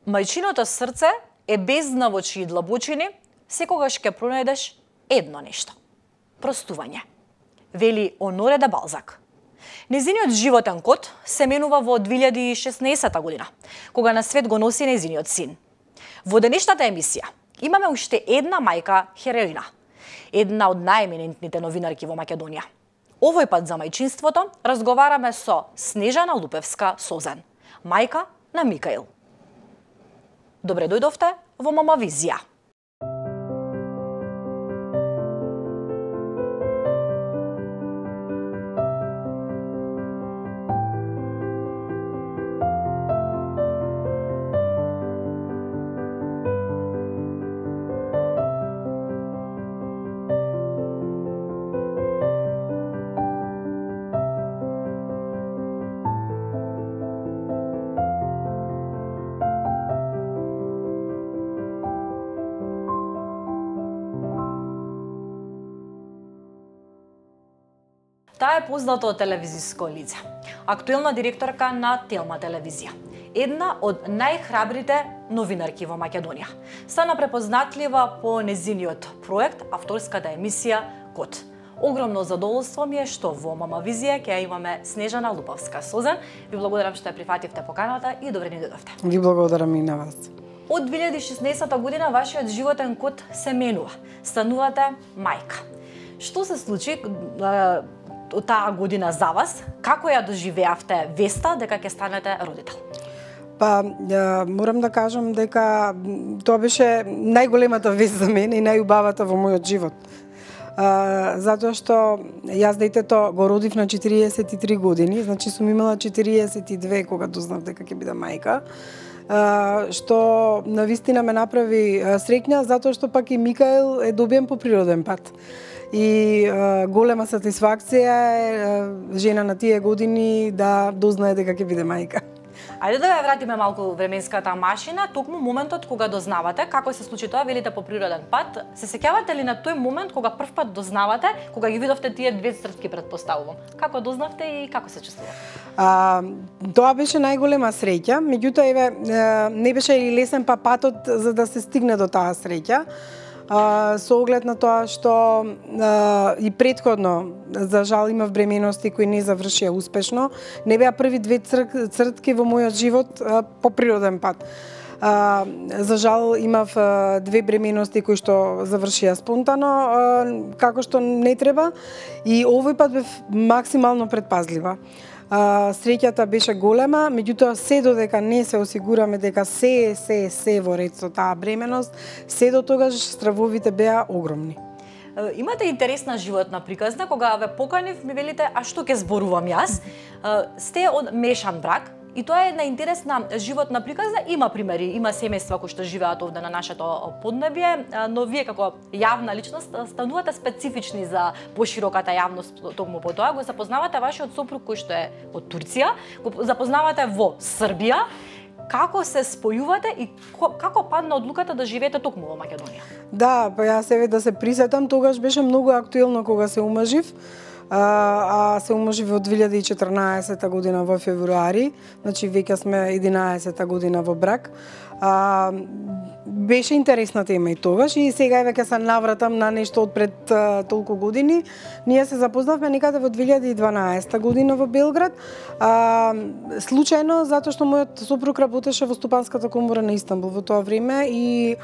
Мајчиното срце е бездна во чии длабочини секогаш ќе пронајдеш едно нешто. Простување. Вели Оноре де Балзак. Незиниот животен код се менува во 2016 година, кога на свет го носи незиниот син. Во денешната емисија имаме уште една мајка хероина, една од најеминентните новинарки во Македонија. Овој пат за мајчинството разговараме со Снежана Лупевска-Созен, мајка на Микаил. Добре дојдовте во Мамавизија. Таа е познато телевизиско лице, актуелна директорка на Телма телевизија, една од најхрабрите новинарки во Македонија. Стана препознатлива по незиниот проект, авторската емисија Код. Огромно задоволство ми е што во Мамавизија ќе имаме Снежана Лупевска-Созен. Ви благодарам што ја прифативте поканата и добре ни дојдовте. Ви благодарам и на вас. Од 2016 година вашиот животен код се менува. Станувате мајка. Што се случи таа година за вас? Како ја доживеавте веста дека ќе станете родител? Па, морам да кажам дека тоа беше најголемата вест за мене и најубавата во мојот живот. Затоа што јас детето го родив на 43 години, значи сум имала 42 кога дознав дека ќе бидам мајка. Што навистина ме направи среќна, затоа што пак и Микаил е добиен по природен пат. И голема сатисфакција е жена на тие години да дознае дека ќе биде мајка. Ајде да ја вратиме малку временската машина, токму моментот кога дознавате, како се случи тоа, велите по природен пат. Се сеќавате ли на тој момент кога првпат дознавате, кога ги видовте тие две цртки, претпоставувам? Како дознавте и како се чувствувате? Тоа беше најголема среќа, меѓутоа не беше и лесен патот за да се стигне до таа среќа. Со оглед на тоа што и претходно, за жал, имав бременности кои не завршија успешно. Не беа први две цртки во мојот живот по природен пат. За жал, имав две бременности кои што завршија спонтано, како што не треба, и овој пат бев максимално предпазлива. Среќата беше голема, меѓутоа се додека не се осигураме дека се во ред со таа бременост, се до тогаш стравовите беа огромни. Имате интересна животна приказна, кога ве поканив, ми велите, а што ќе зборувам јас? Сте од мешан брак, и тоа е една интересна животна приказна. Има примери, има семејства кои што живеат овде на нашето поднебје, но вие како јавна личност станувате специфични за пошироката јавност токму по тоа. Го запознавате вашиот сопруг кој што е од Турција, го запознавате во Србија. Како се спојувате и како падна одлуката да живеете токму во Македонија? Да, па јас еве да се присетам, тогаш беше многу актуелно кога се омажив. Се омажив во 2014 година во февруари, значи веќе сме 11 година во брак. Беше интересна тема и тогаш, и сега веќе се навратам на нешто од пред толку години. Ние се запознавме некаде во 2012 година во Белград, случајно, затоа што мојот сопруг работеше во Стопанската комора на Истанбул во тоа време и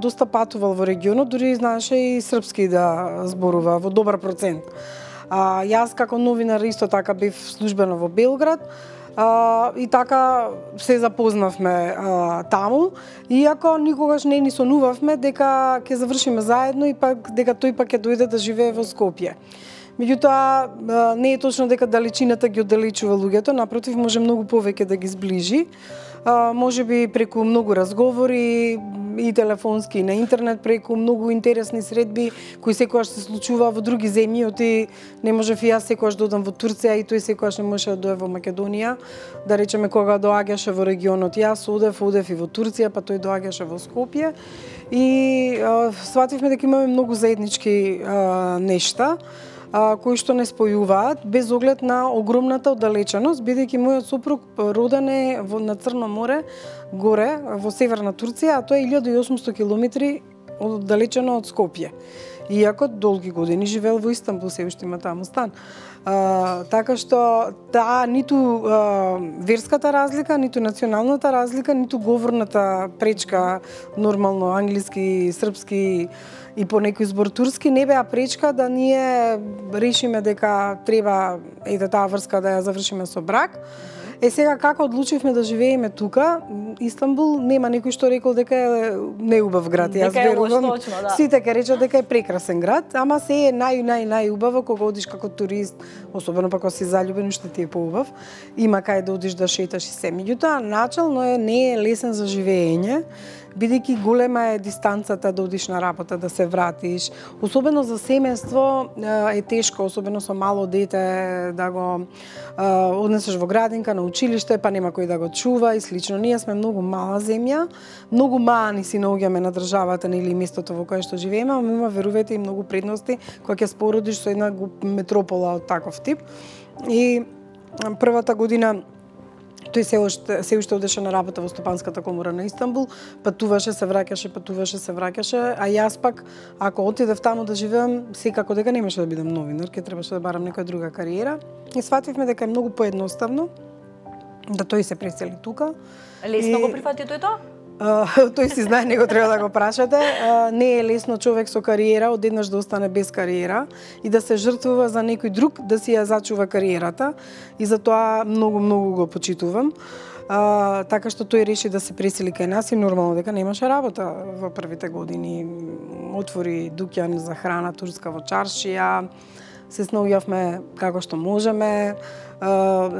доста патувал во регионот, дури знаеше и српски да зборува во добар процент. Јас како новинар исто така бев службено во Белград и така се запознавме таму, иако никогаш не ни сонувавме дека ќе завршиме заедно и пак дека тој пак ќе дојде да живее во Скопје. Меѓутоа, не е точно дека далечината ги оддалечува луѓето, напротив, може многу повеќе да ги сближи. Може би преку многу разговори и телефонски, и на интернет, преку многу интересни средби кои секогаш се случува во други земји. Оти не можев и јас секогаш да одам во Турција и тој секогаш не можеше да дое во Македонија. Да речеме, кога доаѓаше во регионот, јас одев и во Турција, па тој доаѓаше во Скопје. И свативме дека имаме многу заеднички нешта. кои што не спојуваат без оглед на огромната оддалеченост, бидејќи мојот сопруг роден е на Црно море, горе во северна Турција, а тоа е 1800 километри оддалечено од Скопје. Иако долги години живеел во Истанбул, се уште има таму стан. Така што таа ниту верската разлика, ниту националната разлика, ниту говорната пречка, нормално англиски, српски и по некој збор турски, не беа пречка да ние решиме дека треба таа врска да ја завршиме со брак. Сега како одлучивме да живееме тука, Истанбул нема никој што рекол дека е неубав град. Јас верувам. Да. Сите ќе речат дека е прекрасен град, ама се е најубаво кога одиш како турист, особено па кога си заљубен, уште ти е поубав. Има кај да одиш да шеташ и се. Меѓутоа, начално не е лесен за живеење, бидејќи голема е дистанцата да одиш на работа, да се вратиш. Особено за семејство е тешко, особено со мало дете, да го однесеш во градинка, на училиште, па нема кој да го чува и слично. Ние сме многу мала земја, многу маани си наоѓаме на државата или местото во кое што живееме, ама има, верувате, и многу предности кога ќе спородиш со една метропола од таков тип. И првата година тој се уште одеше на работа во Стопанската комора на Истанбул, патуваше, се враќаше, а јас пак, ако отидев таму да живеам, секако дека немаше да бидам новинар, ќе требаше да барам некоја друга кариера. И свативме дека е многу поедноставно да тој се пресели тука. Лесно го прифати тој тоа? Тој си знае, него треба да го прашате. Не е лесно човек со кариера одеднаш да остане без кариера и да се жртвува за некој друг да си ја зачува кариерата, и затоа многу го почитувам. Така што тој реши да се пресели кај нас и нормално дека немаше работа во првите години. Отвори дуќан за храна турска во Чаршија, се снаоѓавме како што можеме,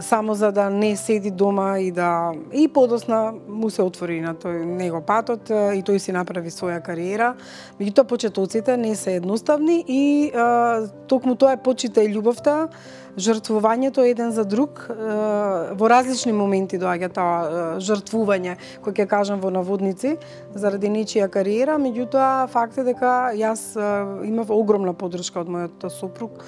само за да не седи дома и подосна му се отвори на него патот и тој си направи своја кариера. Меѓутоа почетоците не се едноставни и токму тоа е почита и љубовта, жртвувањето еден за друг. Во различни моменти доаѓа тоа жртвување, кој ќе кажам во наводници, заради нечија кариера, меѓутоа факт е дека јас имав огромна поддршка од мојот сопруг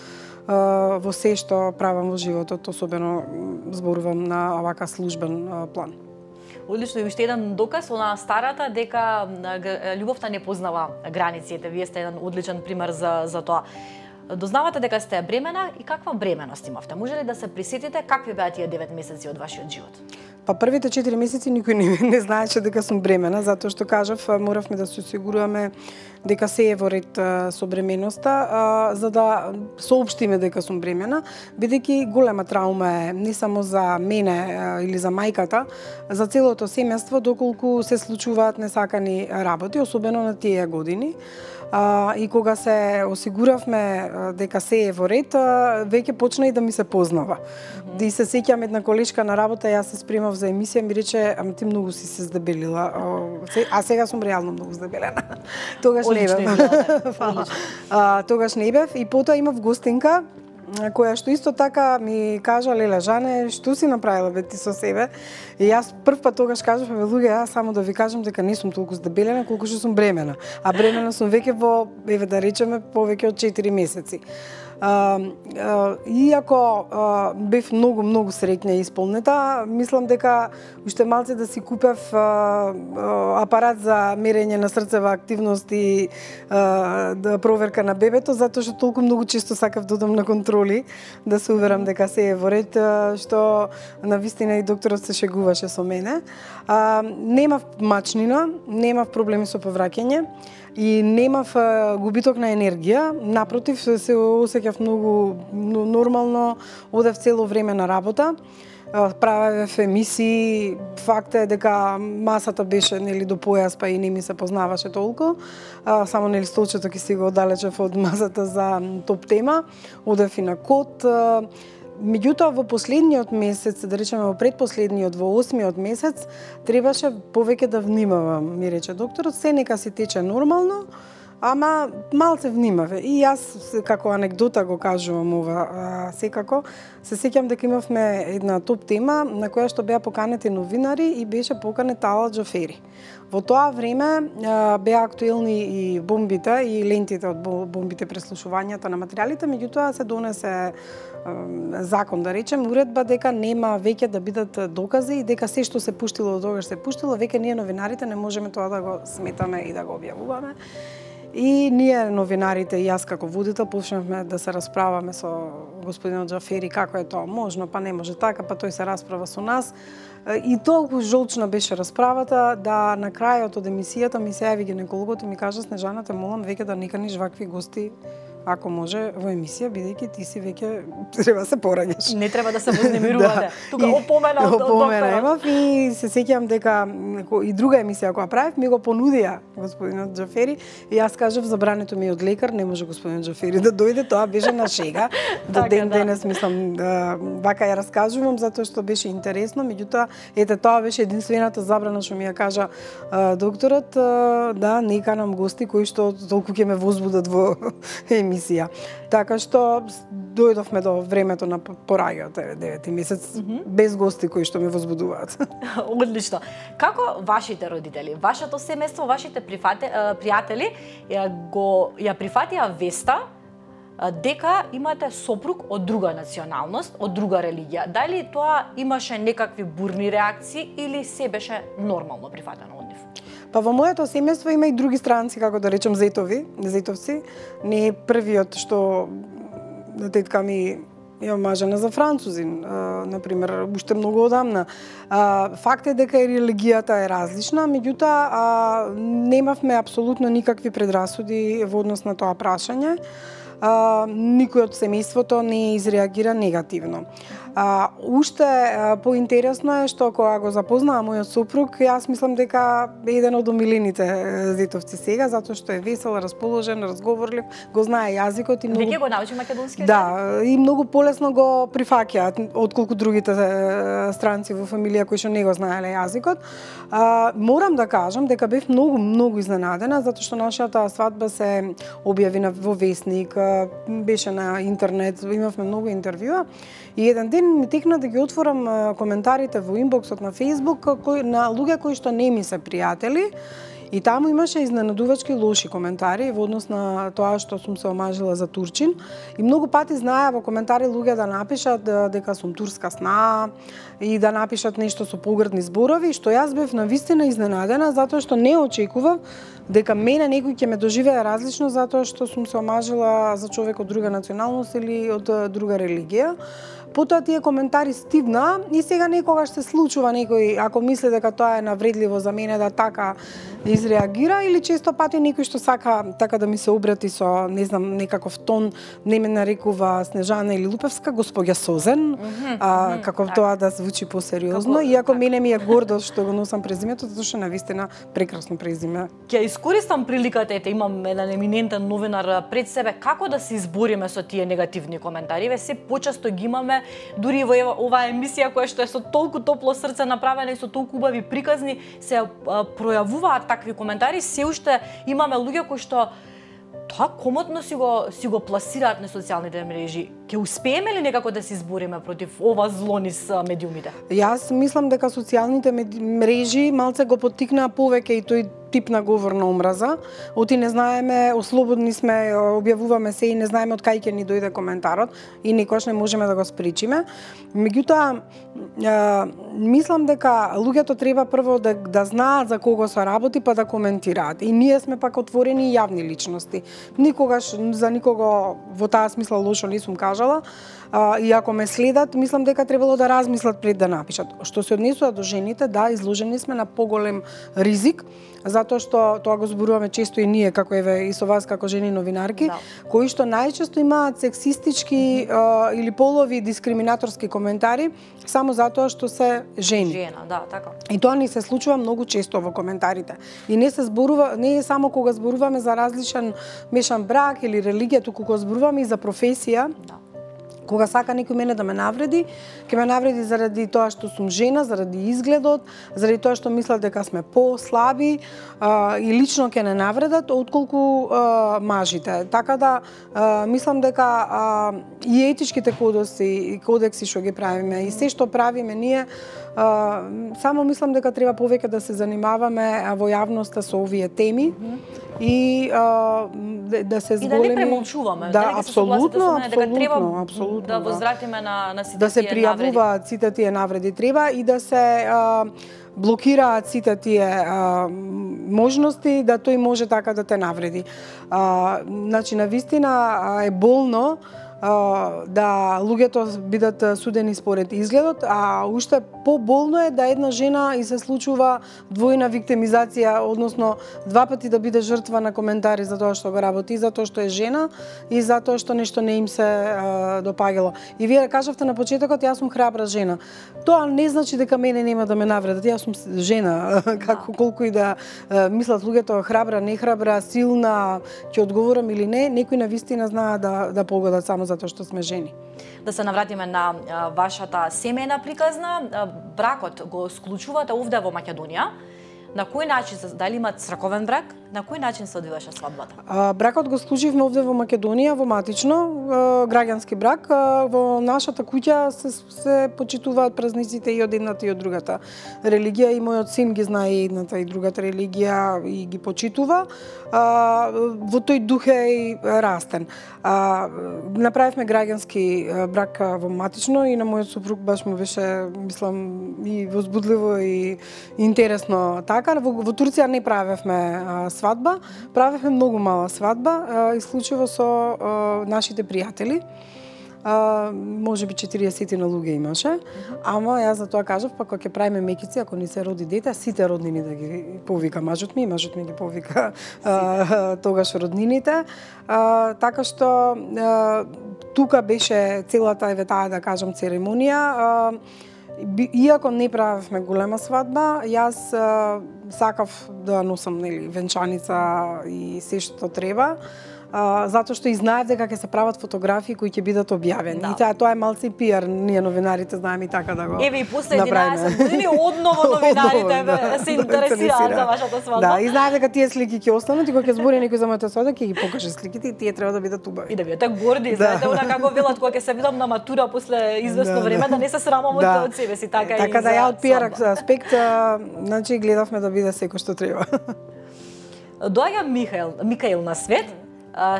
во се што правам во животот, особено зборувам на овака службен план. Одлично, и уште еден доказ, она старата, дека љубовта не познава границите. Вие сте еден одличен пример за тоа. Дознавате дека сте бремена и каква бременост имавте? Може ли да се присетите какви беа тие 9 месеци од вашиот живот? Па првите 4 месеци никој не знаеше дека сум бремена, затоа што кажав, моравме да се осигуруваме дека се е во ред со бременоста, за да соопштиме дека сум бремена, бидејќи голема траума е не само за мене или за мајката, за целото семејство, доколку се случуваат несакани работи, особено на тие години. И кога се осигуравме дека се е во ред, веќе почна и да ми се познава. И се сеќам една колешка на работа, јас се спремав за емисија, ми рече, ама ти многу си се здебелила. А сега сум реално многу здебелена. Тогаш не бев. Тогаш не бев и потоа имав гостинка која што исто така ми кажа: "Леле, Жане, што си направила бе ти со себе?" И јас прв пат тогаш кажав: "Бе луѓе, јас само да ви кажам дека не сум толку здебелена колку што сум бремена." А бремена сум веќе во, да речеме, повеќе од 4 месеци. Иако бев многу среќна и исполнета, мислам дека уште малце да си купев апарат за мерење на срцева активност и проверка на бебето, затоа што толку многу често сакав да одам на контроли, да се уверам дека се е во ред, што навистина и докторот се шегуваше со мене. Немав мачнина, немав проблеми со повраќање и немав губиток на енергија. Напротив, се осеќав многу нормално, одев цело време на работа, правев емисии. Факт е дека масата беше до појас, па и не ми се познаваше толку. Само столчето ќе си го оддалечев од масата за топ тема. Одев и на код. Меѓутоа, во последниот месец, да речеме во предпоследниот, во 8-миот месец, требаше повеќе да внимавам, ми рече докторот. Се нека си тече нормално, ама малце внимаве. И јас како анекдота го кажувам ова секако. Се сеќам дека имавме една топ тема на која што беа поканети новинари и беше поканет Ала Џафери. Во тоа време беа актуелни и бомбите и лентите од бомбите, преслушувањата на материјалите, меѓутоа се донесе закон, да речем, уредба дека нема веќе да бидат докази и дека се што се пуштило до тогаш се пуштило, веќе ние новинарите не можеме тоа да го сметаме и да го објавуваме. И ние новинарите и јас како водител почнавме да се расправаме со господинот Џафери како е тоа можно, па не може така, па тој се расправа со нас. И толку жолчна беше расправата да на крајот од емисијата ми се јави гинекологот и ми кажа: Снежана, те молам веќе да не каниш вакви гости, ако може, во емисија, бидејќи ти си веќе треба да се пораѓаш. Не треба да се вознемирувате. Тука опомена од докторот. И се сеќам дека и друга емисија која правев ми го понудија господинот Џафери и јас кажав: забрането ми од лекар, не може господинот Џафери да дојде, тоа беше на шега. До ден денес мислам вака ја раскажувам затоа што беше интересно, меѓутоа ете тоа беше единствената забрана што ми ја кажа докторот, да не канам гости кои што толку ќе ме возбудат во емисија. Така што дојдовме до времето на пораѓајот, 9 месец, без гости кои што ме возбудуваат. Одлично. Како вашите родители, вашето семејство, вашите пријатели ја прифатија веста дека имате сопруг од друга националност, од друга религија? Дали тоа имаше некакви бурни реакции или се беше нормално прифатено од нив? Па во моето семејство има и други странци, како да речем зетовци. Не е првиот што тетка ми е омажена за французин, например, уште многу одамна. Факт е дека и религијата е различна, меѓутоа немавме апсолутно никакви предрасуди во однос на тоа прашање. Никој од семејството не изреагира негативно. Уште поинтересно е што кога го запознаа мојот сопруг, јас мислам дека е еден од омилените зетовци сега, затоа што е весел, расположен, разговорлив, го знае јазикот и многу... Веќе го научи македонски? Да, и многу полесно го прифаќаат отколку другите странци во фамилија кои што не го знаеле јазикот. Морам да кажам дека бев многу изненадена, затоа што нашата свадба се објави во весник, беше на интернет, имавме многу интервјуа и еден ден ми текна да ги отворам коментарите во инбоксот на Facebook на луѓе кои што не ми се пријатели. И таму имаше изненадувачки лоши коментари во однос на тоа што сум се омажила за турчин. И многу пати знаеа во коментари луѓе да напишат дека сум турска сна и да напишат нешто со погрдни зборови, што јас бев навистина изненадена затоа што не очекував дека мене некој ќе ме доживее различно затоа што сум се омажила за човек од друга националност или од друга религија. Потоа тие коментари стивна и сега некогаш се случува некој, ако мисли дека тоа е навредливо за мене да така изреагира, или често пати некој што сака така да ми се обрати со, не знам, некаков тон, не ме нарекува Снежана или Лупевска, господја Созен, како тоа да звучи посериозно, иако мене ми е гордост што го носам презимето, затоа што навистина прекрасно презиме. Ќе искористам приликата, ете, имам еден еминентен новинар пред себе, како да се избориме со тие негативни коментари. Се почесто ги имаме, дури во оваа емисија која што е со толку топло срце направена и со толку убави приказни, се пројавуваат такви коментари, се уште имаме луѓе кои што тоа комотно си го пласираат на социјалните мрежи. Ќе успееме ли некако да се избориме против ова зло низ медиумите? Јас мислам дека социјалните мрежи малце го поттикнаа повеќе и тој тип на говор на омраза. Оти не знаеме, ослободни сме, објавуваме се и не знаеме од кај ќе ни дојде коментарот и никош не можеме да го спречиме. Меѓутоа, мислам дека луѓето треба прво да знаат за кого се работи па да коментираат. И ние сме пак отворени и јавни личности. Никогаш за никого во таа смисла лошо не сум кажала. И ако ме следат, мислам дека требало да размислат пред да напишат. Што се однесува до жените, да, изложени сме на поголем ризик, затоа што тоа го зборуваме често и ние, како еве и со вас како жени новинарки, кои што најчесто имаат сексистички или полови дискриминаторски коментари само затоа што се жени. Жена, да, така. И тоа ни се случува многу често во коментарите. И не се зборува, не е само кога зборуваме за различен мешан брак или религија, туку кога зборуваме и за професија. Да. Кога сака некој мене да ме навреди, ќе ме навреди заради тоа што сум жена, заради изгледот, заради тоа што мислат дека сме по-слаби и лично ќе не навредат, отколку мажите. Така да мислам дека и етичките кодекси што ги правиме и се што правиме ние, само мислам дека треба повеќе да се занимаваме во јавноста со овие теми и да се зголеми. И да не премолчуваме. Да, апсолутно, апсолутно. Да возвратиме на сите да се пријавуваат сите тие навреди треба и да се блокираат сите тие можности да тој може така да те навреди. Значи, навистина е болно да луѓето бидат судени според изгледот, а уште поболно е да една жена и се случува двојна виктимизација, односно два пати да биде жртва на коментари за тоа што го работи, и за тоа што е жена и за тоа што нешто не им се допаѓало. И вие кажавте на почетокот, јас сум храбра жена. Тоа не значи дека мене нема да ме навредат. Јас сум жена, како колку и да мислат луѓето храбра, нехрабра, силна, ќе одговорам или не, некои навистина знаат да погодат само затоа што сме жени. Да се навратиме на вашата семејна приказна. Бракот го склучувате овде во Македонија. На кој начин, дали има црковен брак? На кој начин се одвиваше свадбата? Бракот го склучивме овде во Македонија, во матично, граѓански брак. Во нашата куќа се почитуваат празниците и од едната и од другата религија, и мојот син ги знае и едната и другата религија и ги почитува. Во тој дух е и растен. Направивме граѓански брак во матично и на мојот супруг баш му беше, мислам, и возбудливо и интересно така. Во Турција не правевме свадба, правевме многу мала свадба, исклучиво со нашите пријатели. Може би 40 на луѓе имаше, ама јас за тоа кажав, па кога ќе правиме мекици, ако ни се роди дете, сите роднини да ги повика мажот ми ги повика тогаш роднините. Така што тука беше целата, еве таа да кажам, церемонија. Иако не правевме голема свадба, јас сакав да носам венчаница и се што треба, затоа што и знаев дека ќе се прават фотографии кои ќе бидат објавени. Да. И тоа е малце пиар, ние новинарите знаеме и така да го направиме. Еве и после 11 години одново новинарите се интересираат за вашата свадба. Да, и знаев дека тие слики ќе останат и кога ќе збори некој за мојата свадба, ќе ги покаже сликите и тие треба да бидат убави. И да бидете горди, знаете, она како велат кога ќе се видам на матура после извесно време да не се срамам од себе си, така и така да ја од пиар аспект, значи гледавме да биде секој што треба. Доаѓа Микаил на свет.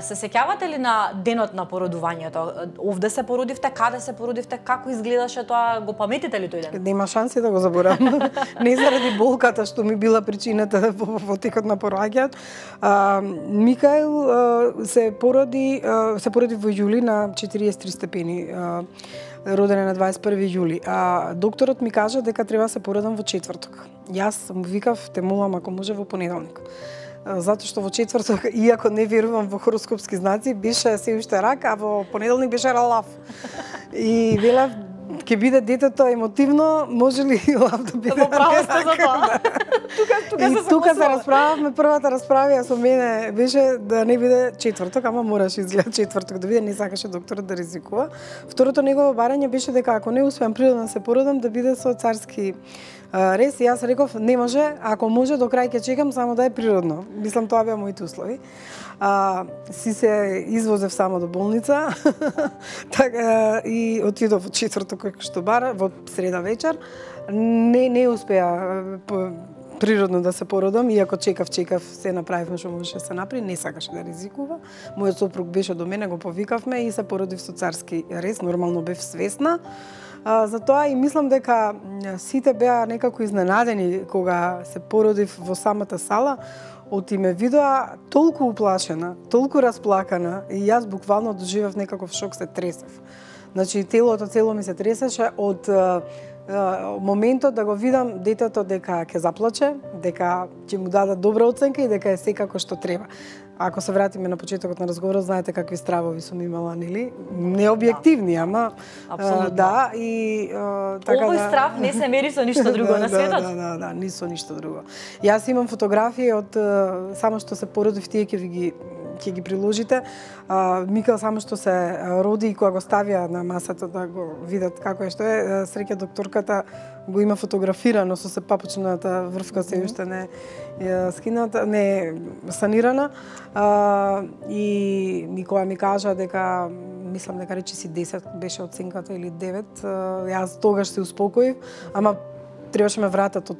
Се сеќавате ли на денот на породувањето? Овде се породивте, каде се породивте, како изгледаше тоа? Го паметите ли тој ден? Нема шанси да го заборавам. Не заради болката што ми била причината во текот на пораѓањето. Микаил се породи во јули на 43 степени. Роден е на 21 јули. Докторот ми кажа дека треба да се породам во четврток. Јас му викав, те молам ако може во понеделник. Затоа што во четврток, иако не верувам во хороскопски знаци, беше се уште рак, а во понеделник беше ралав. И велев, ќе биде детето емотивно, може ли лав да биде? Во право сте за тоа. Тука се расправавме, првата расправија со мене беше да не биде четврток, ама мораше изгледа четврток да биде, не сакаше докторот да ризикува. Второто негово барање беше дека ако не успеам природно да се породам, да биде со царски рез, и јас реков не може, ако може до крај ќе чекам, само да е природно. Мислам тоа беа моите услови. Си се извозев само до болница. Така и отидов во четврток како што бара, во среда вечер. Не успеа природно да се породам, иако чекав, се направивме што можеше да се направи, не сакаше да ризикува. Мојот сопруг беше до мене, го повикавме и се породив со царски рез, нормално бев свесна. Затоа и мислам дека сите беа некако изненадени кога се породив во самата сала, од ме видоа толку уплашена, толку расплакана, и јас буквално доживев некаков шок, се тресев. Значи телото цело ми се тресеше од моментот да го видам детето дека ќе заплаче, дека ќе му дадат добра оценка и дека е секако што треба. Ако се вратиме на почетокот на разговорот, знаете какви стравови сум имала, нели? Необјективни, ама да, и така овој страв не се мери со ништо друго на светот. Да, ни со ништо друго. Јас имам фотографии од само што се породив, тие ќе ви ги ќе ги приложите. Микел само што се роди и кога го ставија на масата да го видат како е што е, среќа докторката го има фотографирано со се папучната врвка се уште не скината, не санирана. И Никола ми кажа дека мислам дека речи си 10 беше оценката или 9. Јас тогаш се успокоив, ама требаше ме вратат од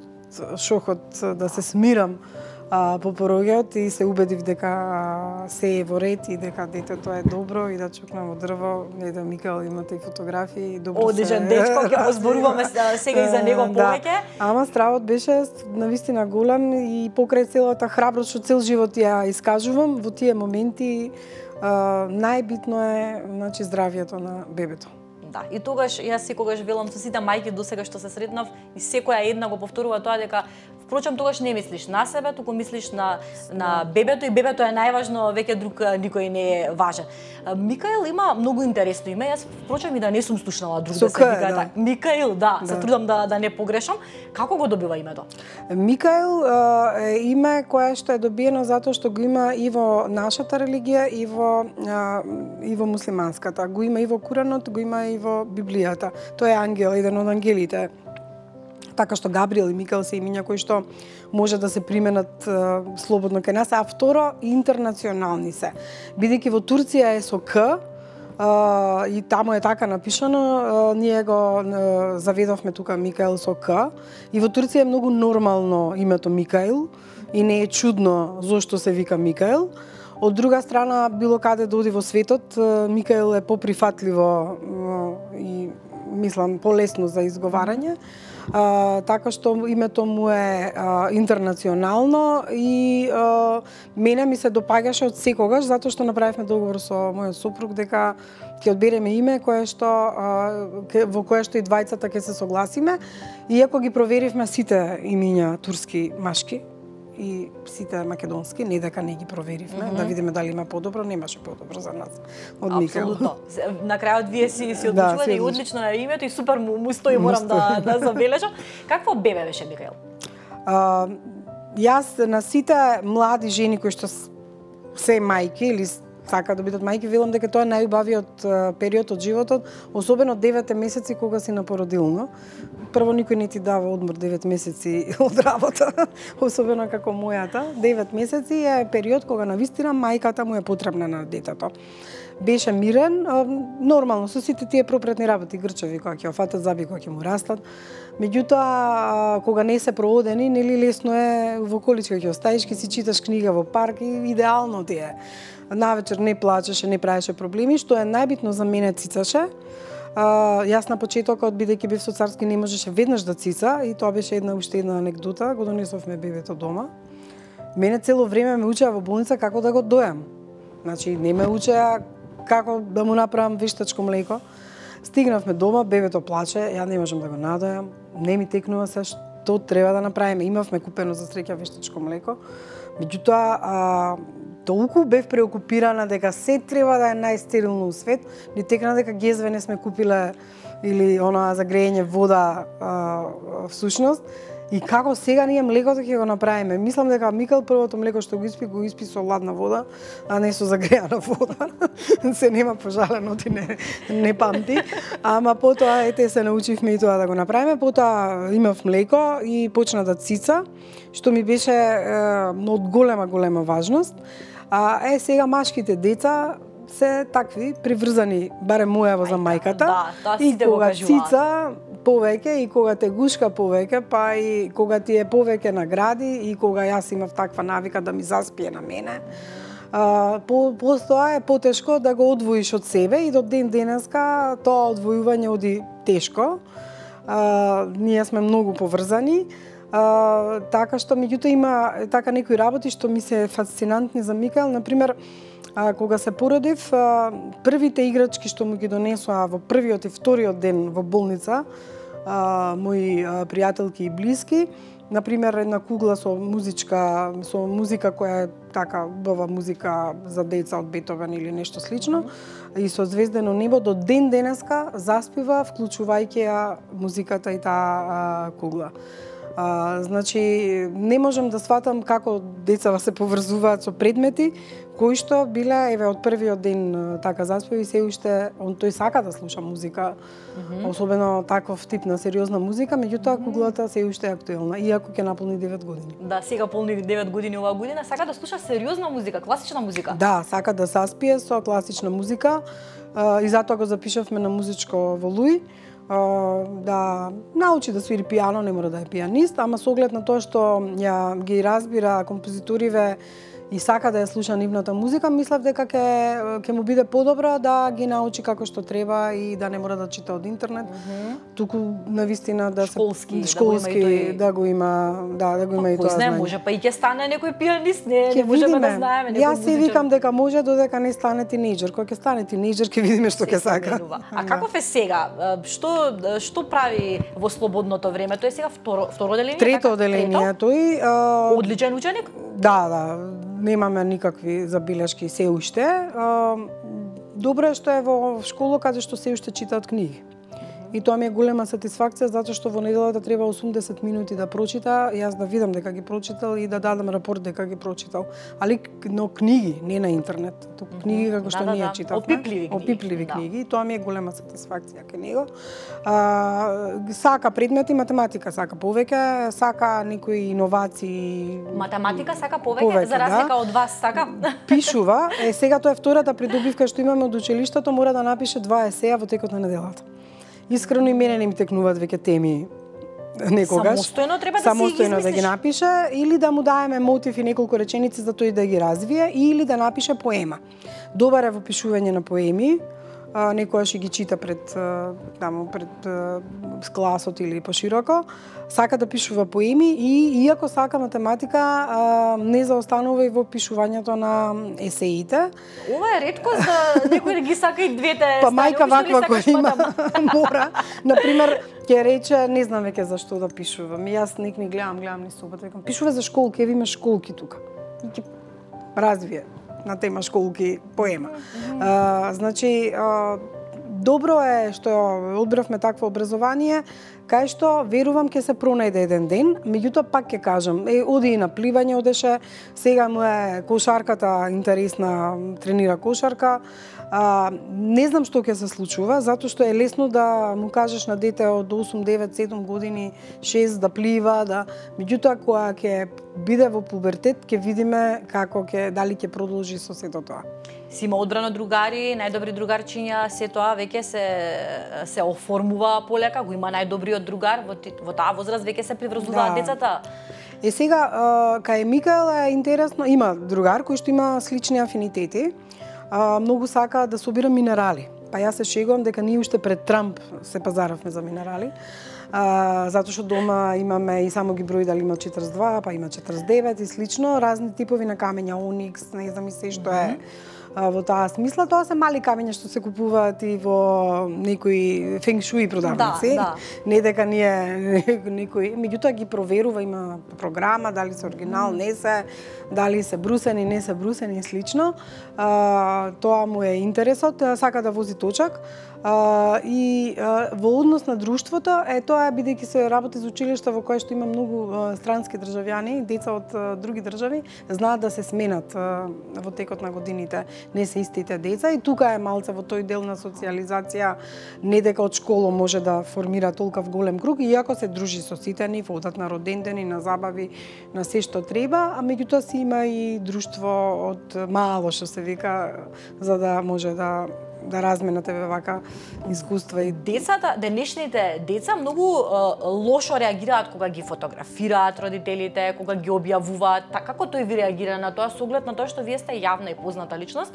шокот да се смирам по пороѓајот и се убедив дека се е во ред и дека детето е добро и да чукнам од дрво. Не да Микел имате и фотографии, добро се. Одежен дечко, ќе го зборуваме сега и за него повеќе. Ама стравот беше навистина голем и покрај целата храброст што цел живот ја искажувам во тие моменти, најбитно е значи здравјето на бебето. Да, и тогаш јас секогаш велам со сите мајки досега што се сретнав и секоја една го повторува тоа дека впрочем тогаш не мислиш на себе, туку мислиш на бебето и бебето е најважно, веќе друг никој не е важен. Микаел има многу интересно име, јас впрочем и да не сум слушнала друг да се вика така. Микаел, да, се трудам да не погрешам. Како го добива името? Микаел е име кое што е добиено затоа што го има и во нашата религија и во муслиманската. Го има и во Куранот, го има и во Библијата. Тој е ангел, еден од ангелите. Така што Габриел и Микаел се имиња кои што може да се применат слободно кај нас, а второ интернационални се. Бидејќи во Турција е со К, и таму е така напишано, ние го заведовме тука Микаел со К, и во Турција е многу нормално името Микаел и не е чудно зошто се вика Микаел. Од друга страна, било каде да оди во светот, Микаел е поприфатливо и мислам полесно за изговарање. Така што името му е интернационално и мене ми се допаѓаше од секогаш затоа што направивме договор со мојот сопруг дека ќе одбереме име кое што во кое што и двајцата ќе се согласиме, иако ги проверивме сите имиња турски машки и сите македонски, не дека не ги проверивме, да видиме дали има подобро, немаше подобро за нас од Микаел. Апсолутно. На крајот вие си одлучувате и одлично на името и супер му стои, морам да забележам. Какво бебе беше Микаел? Јас на сите млади жени кои што се мајки или сака да бидат мајки, велам дека тоа е најубавиот период од животот, особено 9 месеци кога си на породилно. Прво никој не ти дава одмор 9 месеци од работа, особено како мојата. 9 месеци е период кога навистина мајката му е потребна на детето. Беше мирен, нормално со сите тие пропретни работи, грчеви кога ќе фатат, заби кога ќе му растат. Меѓутоа, кога не се проодени, нели лесно е во количка ќе оставиш, ќе си читаш книга во парк и идеално ти е. Навечер не плачеше, не правеше проблеми, што е најбитно за мене цицаше. Јас на почетокот, бидејќи бев со царски, не можеше веднаш да цица и тоа беше уште една анекдота, го донесовме бебето дома. Мене цело време ме учеа во болница како да го дојам. Значи, не ме учеа како да му направам вештачко млеко. Стигнавме дома, бебето плаче, ја не можам да го надојам, не ми текнува се што треба да направиме. Имавме купено за среќа вештачко млеко. Меѓутоа, толку бев преокупирана дека се треба да е најстерилно у свет, ни текна дека гезве не сме купиле или она за грејење вода всушност. И како сега ние млекото ќе го направиме? Мислам дека Микаел првото млеко што го испи со ладна вода, а не со загрејана вода. Се нема пожалено, ти не памти. Ама потоа ете се научивме и тоа да го направиме. Потоа имав млеко и почна да цица, што ми беше од голема важност. Сега машките деца се такви приврзани, барем мојаво за мајката. Да, и кога цица повеќе и кога те гушка повеќе, па и кога ти е повеќе награди и кога јас имав таква навика да ми заспие на мене. Постоа е потешко да го одвоиш од себе и до ден денеска тоа одвојување оди тешко. Ние сме многу поврзани. Така што меѓутоа има така некои работи што ми се фасцинантни за Микаел. Например, кога се породив, првите играчки што му ги донесоа во првиот и вториот ден во болница, мои пријателки и блиски, например една кугла со музика која е така убава музика за деца од Бетовен или нешто слично, и со звездено небо до ден денеска заспива вклучувајќи ја музиката и таа кугла. Значи, не можам да сватам како децава се поврзуваат со предмети, кои што биле, еве, од првиот ден така заспева и се уште, тој сака да слуша музика, особено таков тип на сериозна музика, меѓутоа куглата се уште е актуелна, иако ќе наполни 9 години. Да, сега полни 9 години оваа година, сака да слуша сериозна музика, класична музика. Да, сака да заспие со класична музика, и затоа го запишавме на музичко во Луи, да научи да свири пијано, не мора да е пијанист, ама со оглед на тоа што ја ги разбира композиториве и сака да ја слуша нивната музика, мислев дека ќе му биде подобро да ги научи како што треба и да не мора да чита од интернет, туку навистина да школски да го има, да го има и тоа знаење. Може па и ќе стане некој пијанист, не можеме да знаеме некој. Јас си викам дека може додека не стане тинејџер, кога ќе стане тинејџер ќе видиме што ќе сака. А каков е сега? Што прави во слободното време? Тој е сега второ одделение? Трето одделение тој. Одличен ученик? Да, немаме никакви забелешки се уште. Добро е што е во школа каде што се уште читаат книги. И тоа ми е голема сатисфакција затоа што во неделата треба 80 минути да прочита, јас да видам дека ги прочитал и да дадам рапорт дека ги прочитал. Али но книги, не на интернет, туку книги како што ние читавме. Опипливи книги. Тоа ми е голема сатисфакција кај него. Сака предмети, математика сака повеќе, сака некои иновации. Математика сака повеќе, за разлика од вас сака? Пишува. Сега тоа е втората придобивка што имаме од училиштето, мора да напише 2 есеја во текот на неделата. Искрено и мене не ми текнуваат веќе теми некогаш. Самостојно треба да самостојно да ги напише или да му даеме мотив и неколку реченици за тој да ги развие или да напише поема. Добар е во пишување на поеми, некојаш и ги чита пред класот или пошироко. Сака да пишува поеми и иако сака математика, не заостанува и во пишувањето на есеите. Ова е ретко за некој да ги сака и двете страни. Па мајка ваква која има мора. Например, ќе рече, не знам веќе зашто да пишувам. Јас не гледам ни собата, викам, пишува за школки, еве има школки тука. И ќе развие на тема школки поема. Значи, добро е што одбравме такво образование, кај што верувам ќе се пронајде еден ден, меѓутоа пак ќе кажам, оди и на пливање одеше, сега му е кошарката интересна, тренира кошарка. Не знам што ќе се случува, затоа што е лесно да му кажеш на дете од 8, 9, 7 години, 6 да плива, меѓутоа кога ќе биде во пубертет, ќе видиме како дали ќе продолжи со сето тоа. Си има одбрано другари, најдобри другарчиња, се тоа веќе се оформува полека, го има најдобриот другар, во таа возраст веќе се приврзуваат децата. Сега, кај Микаел е интересно, има другар кој што има слични афинитети, многу сака да собира минерали. Па јас се шегувам дека ние уште пред Трамп се пазаравме за минерали, затоа што дома имаме и само ги брои дали има 42, па има 49 и слично, разни типови на камења, оникс, не знам и се што е во таа смисла. Тоа се мали камења што се купуваат и во некои фенг-шуи продавници. Не дека ние некои, меѓутоа ги проверува, има програма дали се оригинал, не се, дали се брусени, не се брусени и слично. Тоа му е интересот, сака да вози точак. И во однос на друштвото, тоа бидејќи се работи за училиште во кое што има многу странски државјани, деца од други држави, знаат да се сменат во текот на годините, не се истите деца и тука е малце во тој дел на социализација, не дека од школа може да формира толков голем круг, иако се дружи со сите нив, одат на родендени, на забави, на се што треба, а меѓутоа си има и друштво од мало што се вика, за да може да разменате вака искуства. И децата, денешните деца многу лошо реагираат кога ги фотографираат родителите, кога ги објавуваат. Како тој ви реагира на тоа, со оглед на тоа што вие сте јавна и позната личност?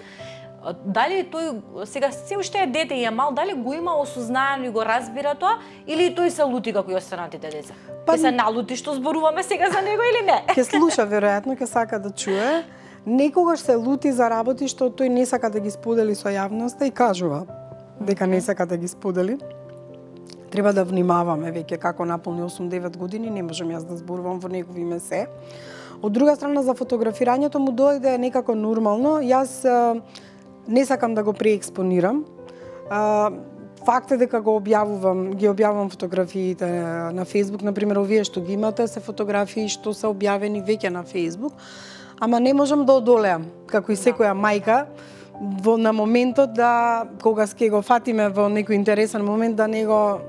Дали тој сега се уште е дете и е мал, дали го има осознаено и го разбира тоа, или тој се лути како и останатите деца? Ќе се налути што зборуваме сега за него или не? Ќе слуша веројатно, ќе сака да чуе. Некогаш се лути за работи што тој не сака да ги сподели со јавноста и кажува дека не сака да ги сподели. Треба да внимаваме веќе како наполни 8-9 години, не можам јас да зборувам во негово име се. Од друга страна, за фотографирањето му дојде некако нормално. Јас не сакам да го преекспонирам. факт е дека ги објавувам фотографиите на Facebook, например, овие што ги имате се фотографии што се објавени веќе на Facebook, ама не можам да одолеам, како и секоја мајка, на моментот да, кога ќе го фатиме во некој интересен момент, да не го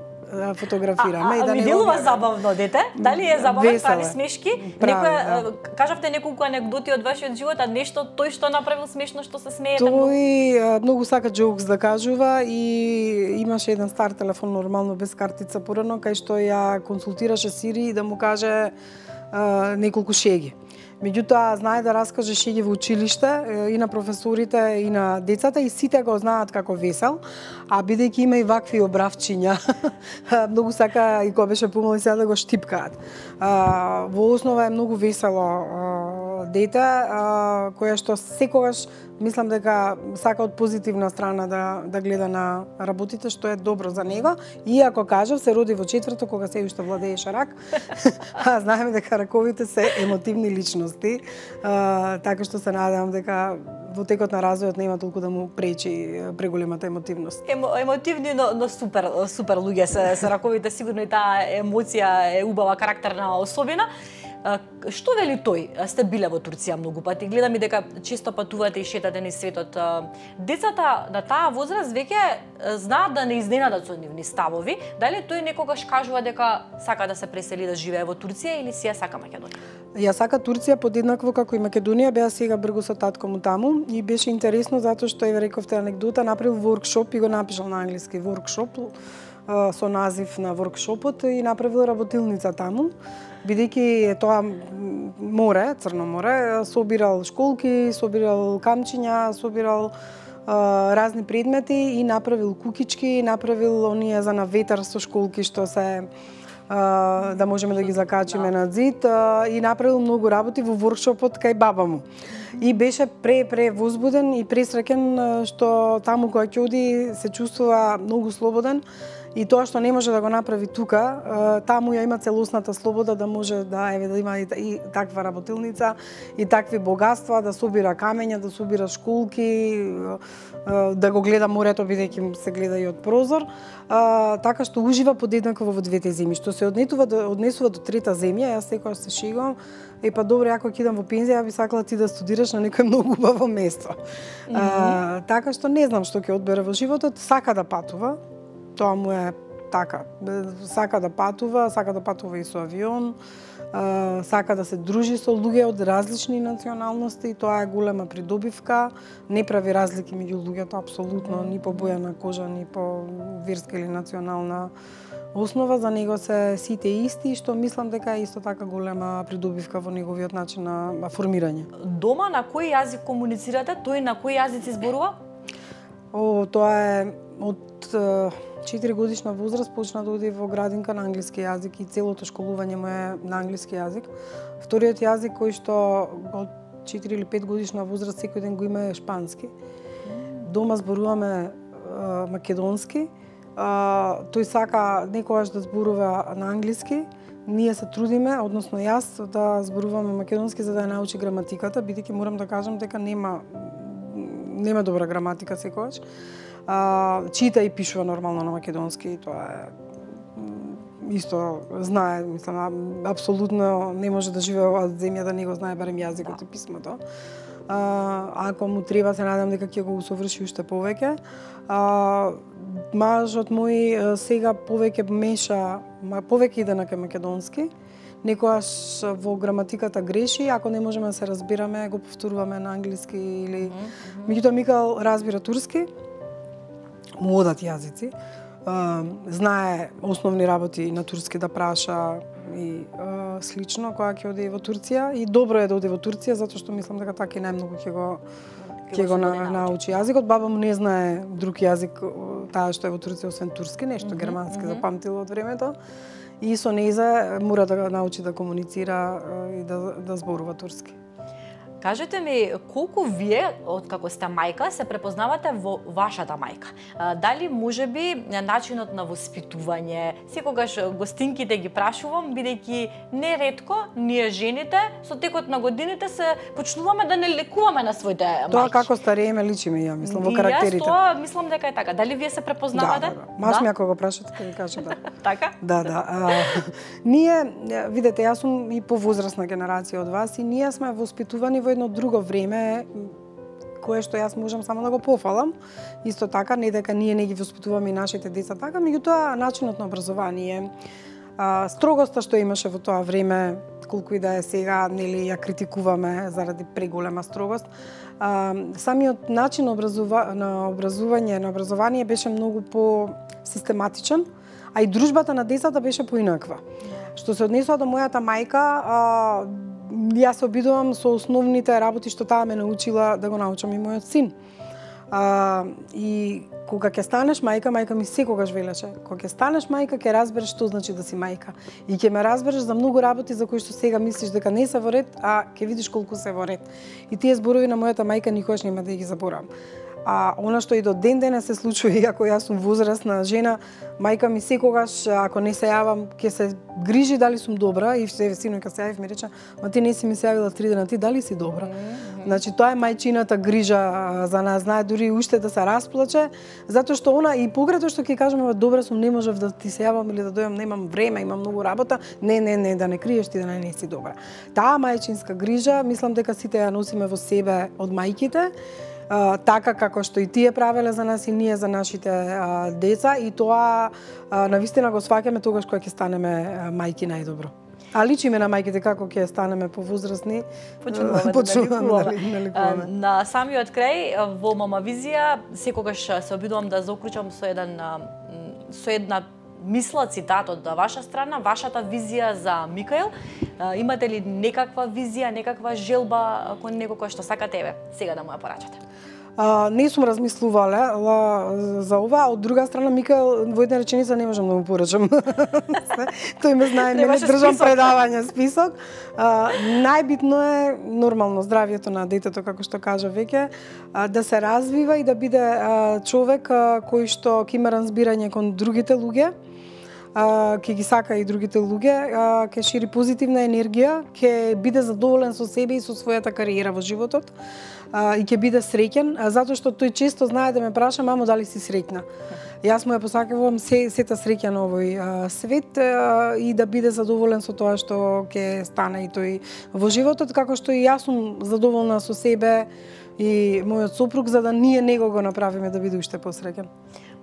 фотографираме и да не го делува забавно дете? Дали е забавно, прави смешки? Кажавте неколку анегдоти од вашиот живот, а нешто тој што направил смешно, што се смеете многу? Тој многу сака джокс да кажува и имаше еден стар телефон нормално без картица порано, кај што ја консултираше Сири да му каже неколку шеги. Меѓутоа, знае да раскаже шеги во училиште и на професорите и на децата и сите го знаат како весел, а бидејќи има и вакви обравчиња, многу сака и кога беше помал и сега да го штипкаат. Во основа е многу весело дете, кое што секогаш мислам дека сака од позитивна страна да гледа на работите, што е добро за него. Иако кажав, се роди во четврто, кога се уште владееше рак, а знаеме дека раковите се емотивни личности, така што се надевам дека во текот на развојот нема толку да му пречи преголемата емотивност. Емотивни, но супер луѓе се раковите, сигурно и таа емоција е убава карактерна особина. Што вели тој? Сте биле во Турција многу пати. Гледам и дека често патувате и шетате низ светот. Децата на таа возраст веќе знаат да не изненадат со нивни ставови. Дали тој некогаш кажува дека сака да се пресели да живее во Турција или си ја сака Македонија? Ја сака Турција подеднакво како и Македонија. Беа сега бргу со татко му таму и беше интересно затоа што ја рековте анегдота, направил воркшоп и го напишал на англиски воркшоп со назив на воркшопот и направил работилница таму. Бидејќи тоа море, Црно море, собирал школки, собирал камчиња, собирал разни предмети и направил кукички, направил оние за на ветар со школки што се да можеме да ги закачиме на зид и направил многу работи во воркшопот кај баба му. И беше возбуден и пресреќен што таму кога ќе оди се чувствува многу слободен. И тоа што не може да го направи тука, таму ја има целосната слобода да може да има и таква работилница, и такви богатства, да собира камења, да собира школки, да го гледа морето, бидејќи се гледа и од прозор. Така што ужива подеднакво во двете земји. Што се однесува до трета земја, јас секогаш се шегувам, па добро, ако ќе идам во пензија, ја би сакала ти да студираш на некој многу убаво место. Така што не знам што ќе одбере во животот, сака да патува. Тоа му е така. Сака да патува и со авион, сака да се дружи со луѓе од различни националности, тоа е голема придобивка, не прави разлики меѓу луѓето апсолутно, ни по боја на кожа, ни по верска или национална основа, за него се сите исти, што мислам дека е исто така голема придобивка во неговиот начин на формирање. Дома на кој јазик комуницирате? Тој на кој јазици зборува? Тоа е од 4 годишна возраст почна да оди во градинка на англиски јазик и целото школување му е на англиски јазик. Вториот јазик кој што од 4 или 5 годишна возраст секој ден го има е шпански. Дома зборуваме македонски. Тој сака некогаш да зборува на англиски. Ние се трудиме, односно јас, да зборуваме македонски за да ја научи граматиката, бидејќи морам да кажам дека нема добра граматика секогаш. Чита и пишува нормално на македонски и тоа е исто знае, мислам, апсолутно не може да живее во земја да не го знае барем јазикот и писмото. Ако му треба, се надам дека ќе го усоврши уште повеќе. Мажот мој сега повеќе иде на македонски. Некојаш во граматиката греши, ако не можеме да се разбираме, го повторуваме на англиски или меѓутоа Микал разбира турски. Му одат јазици. Знае основни работи на турски да праша и слично кога ќе оди во Турција и добро е да оди во Турција затоа што мислам дека така и најмногу ќе го научи јазикот. Баба му не знае друг јазик, таа што е во Турција освен турски, нешто германски запамтила од времето. И со нејза мора да научи да комуницира и да зборува турски. Кажете ми, колку вие, откако сте мајка, се препознавате во вашата мајка? Дали можеби начинот на воспитување, секогаш гостинките ги прашувам, бидејќи неретко ние жените со текот на годините се почнуваме да не лекуваме на своите мајки. Тоа како старееме личиме, ја мислам, во карактерите. Јас тоа мислам дека е така. Дали вие се препознавате? Да. Маш ми ако го прашате, ќе ви кажа да. Така? Да. Ние, видете, јас сум и повозрасна генерација од вас и ние сме воспитувани во едно друго време, кое што јас можам само да го пофалам. Исто така, не дека ние не ги воспитуваме и нашите деца така, меѓутоа начинот на образование, строгоста што имаше во тоа време, колку и да е сега, нели ја критикуваме заради преголема строгост. Самиот начин на образование беше многу по-систематичен, а и дружбата на децата беше поинаква. Што се однесува до мојата мајка, јас се обидувам со основните работи што таа ме научила да го научам и мојот син. И кога ќе станеш мајка, мајка ми секогаш велеше, кога ќе станеш мајка, ќе разбереш што значи да си мајка. И ќе ме разбереш за многу работи за кои што сега мислиш дека не се во ред, а ќе видиш колку се во ред. И тие зборови на мојата мајка никогаш нема да ги заборавам. А она што и до ден денес се случува, иако јас сум возрастна жена, мајка ми секогаш, ако не се јавам, ќе се грижи дали сум добра и синојка се јавив ми рече, ма ти не си ми се јавила 3 дена, ти дали си добра? Значи тоа е мајчината грижа за нас, знае дури уште да се расплаче, затоа што она и погрето што ќе кажеме, добра сум, не можев да ти се јавам или да дојам, немам време, имам многу работа, не, да не криеш ти да не си добра. Таа мајчинска грижа, мислам дека сите ја носиме во себе од мајките, така како што и тие правеле за нас и ние за нашите деца, и тоа навистина го сваќаме тогаш кога ќе станеме мајки најдобро. А личиме на мајките како ќе станеме повозрастни, почнуваме да лекуваме. На самиот крај во Мама Визија секогаш се обидувам да заоклучам со една мисла, цитат од ваша страна, вашата визија за Микаел. Имате ли некаква визија, некаква желба кон некој кој што сакате сега да му ја порачате? Не сум размислувала за ова, од друга страна Микаел во една реченица не можам да му порачам. Тој ме знае, мене држам предавање, список. Најбитно е нормално здравјето на детето, како што кажа веќе, да се развива и да биде човек кој што ќе има разбирање кон другите луѓе, ќе ги сака и другите луѓе, ќе шири позитивна енергија, ќе биде задоволен со себе и со својата кариера во животот и ќе биде среќен, затоа што тој често знае да ме праша, мамо, дали си среќна? Јас му ја посакувам сета среќа на овој свет и да биде задоволен со тоа што ќе стане и тој во животот, како што и јас сум задоволна со себе и мојот сопруг, за да ние него го направиме да биде уште посреќен.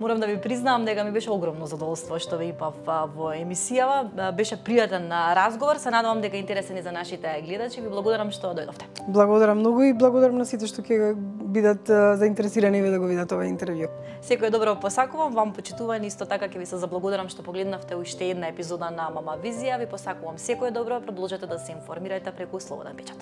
Морам да ви признавам дека ми беше огромно задоволство што ве имав во емисијава. Беше пријатен разговор. Се надевам дека интересен и за нашите гледачи. Ви благодарам што дојдовте. Благодарам многу и благодарам на сите што ќе бидат заинтересирани да го видат ова интервју. Секој добро посакувам, вам почитувани, исто така ќе ви се заблагодарам што погледнавте уште една епизода на Мама Визија. Ви посакувам секој добро, продолжете да се информирајте преку Слободен печат.